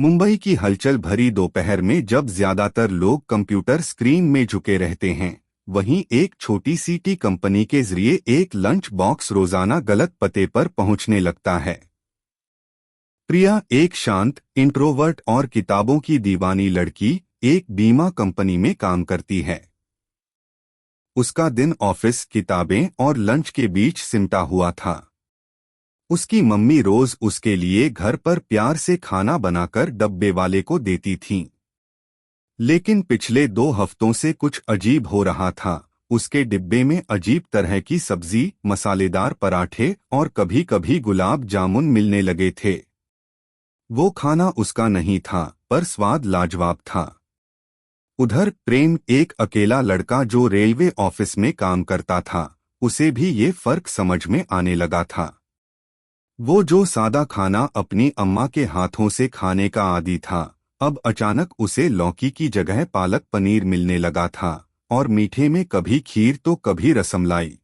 मुंबई की हलचल भरी दोपहर में जब ज्यादातर लोग कंप्यूटर स्क्रीन में झुके रहते हैं, वहीं एक छोटी सी टी कंपनी के जरिए एक लंच बॉक्स रोजाना गलत पते पर पहुंचने लगता है। प्रिया एक शांत, इंट्रोवर्ट और किताबों की दीवानी लड़की एक बीमा कंपनी में काम करती है। उसका दिन ऑफिस, किताबें और लंच के बीच सिमटा हुआ था। उसकी मम्मी रोज उसके लिए घर पर प्यार से खाना बनाकर डब्बे वाले को देती थीं। लेकिन पिछले 2 हफ्तों से कुछ अजीब हो रहा था। उसके डिब्बे में अजीब तरह की सब्जी, मसालेदार पराठे और कभी-कभी गुलाब जामुन मिलने लगे थे। वो खाना उसका नहीं था, पर स्वाद लाजवाब था। उधर प्रेम एक अकेला लड़का जो रेलवे ऑफिस में काम करता था, उसे भी ये फर्क समझ में आने लगा था। वो जो सादा खाना अपनी अम्मा के हाथों से खाने का आदी था, अब अचानक उसे लौकी की जगह पालक पनीर मिलने लगा था, और मीठे में कभी खीर तो कभी रसमलाई।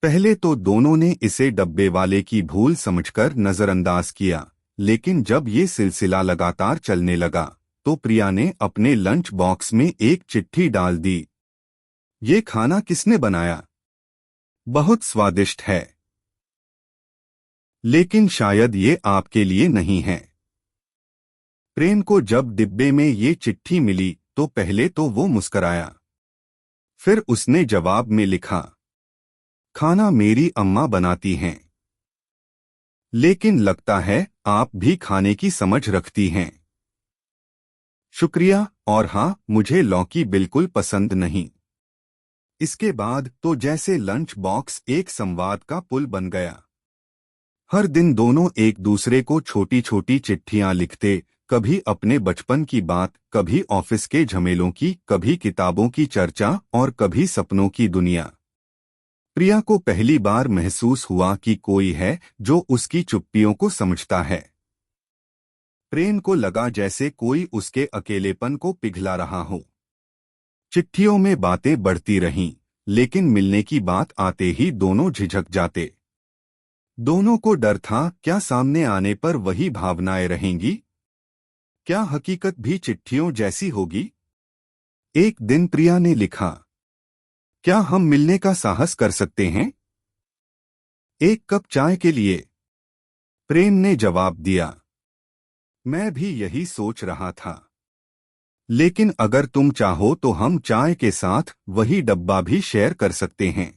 पहले तो दोनों ने इसे डब्बे वाले की भूल समझकर नजरअंदाज किया, लेकिन जब ये सिलसिला लगातार चलने लगा, तो प्रिया ने अपने लंच बॉक्स में एक चिट्ठी डाल दी। ये खाना किसने बनाया? बहुत स्वादिष्ट है, लेकिन शायद ये आपके लिए नहीं है। प्रेम को जब डिब्बे में ये चिट्ठी मिली तो पहले तो वो मुस्कराया। फिर उसने जवाब में लिखा, खाना मेरी अम्मा बनाती हैं, लेकिन लगता है आप भी खाने की समझ रखती हैं। शुक्रिया, और हाँ, मुझे लौकी बिल्कुल पसंद नहीं। इसके बाद तो जैसे लंच बॉक्स एक संवाद का पुल बन गया। हर दिन दोनों एक दूसरे को छोटी छोटी चिट्ठियां लिखते, कभी अपने बचपन की बात, कभी ऑफिस के झमेलों की, कभी किताबों की चर्चा और कभी सपनों की दुनिया। प्रिया को पहली बार महसूस हुआ कि कोई है जो उसकी चुप्पियों को समझता है। प्रेम को लगा जैसे कोई उसके अकेलेपन को पिघला रहा हो। चिट्ठियों में बातें बढ़ती रहीं, लेकिन मिलने की बात आते ही दोनों झिझक जाते। दोनों को डर था, क्या सामने आने पर वही भावनाएं रहेंगी? क्या हकीकत भी चिट्ठियों जैसी होगी? एक दिन प्रिया ने लिखा, क्या हम मिलने का साहस कर सकते हैं? एक कप चाय के लिए? प्रेम ने जवाब दिया, मैं भी यही सोच रहा था, लेकिन अगर तुम चाहो तो हम चाय के साथ वही डब्बा भी शेयर कर सकते हैं।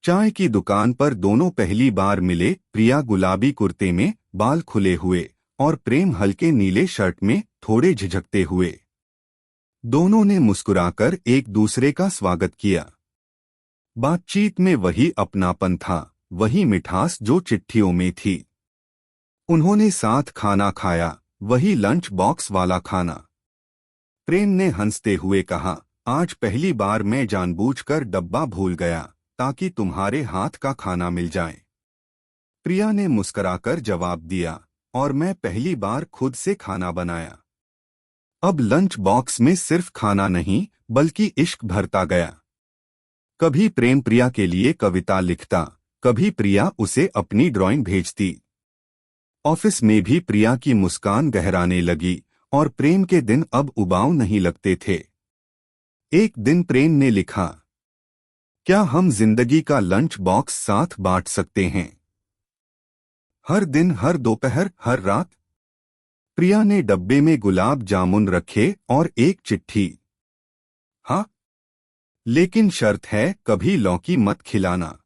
चाय की दुकान पर दोनों पहली बार मिले। प्रिया गुलाबी कुर्ते में, बाल खुले हुए, और प्रेम हल्के नीले शर्ट में, थोड़े झिझकते हुए। दोनों ने मुस्कुराकर एक दूसरे का स्वागत किया। बातचीत में वही अपनापन था, वही मिठास जो चिट्ठियों में थी। उन्होंने साथ खाना खाया, वही लंच बॉक्स वाला खाना। प्रेम ने हंसते हुए कहा, आज पहली बार मैं जानबूझकर डब्बा भूल गया ताकि तुम्हारे हाथ का खाना मिल जाए। प्रिया ने मुस्कुराकर जवाब दिया, और मैं पहली बार खुद से खाना बनाया। अब लंच बॉक्स में सिर्फ खाना नहीं, बल्कि इश्क भरता गया। कभी प्रेम प्रिया के लिए कविता लिखता, कभी प्रिया उसे अपनी ड्राइंग भेजती। ऑफिस में भी प्रिया की मुस्कान गहराने लगी, और प्रेम के दिन अब उबाऊ नहीं लगते थे। एक दिन प्रेम ने लिखा, क्या हम जिंदगी का लंच बॉक्स साथ बांट सकते हैं? हर दिन, हर दोपहर, हर रात? प्रिया ने डब्बे में गुलाब जामुन रखे और एक चिट्ठी। हाँ, लेकिन शर्त है, कभी लौकी मत खिलाना।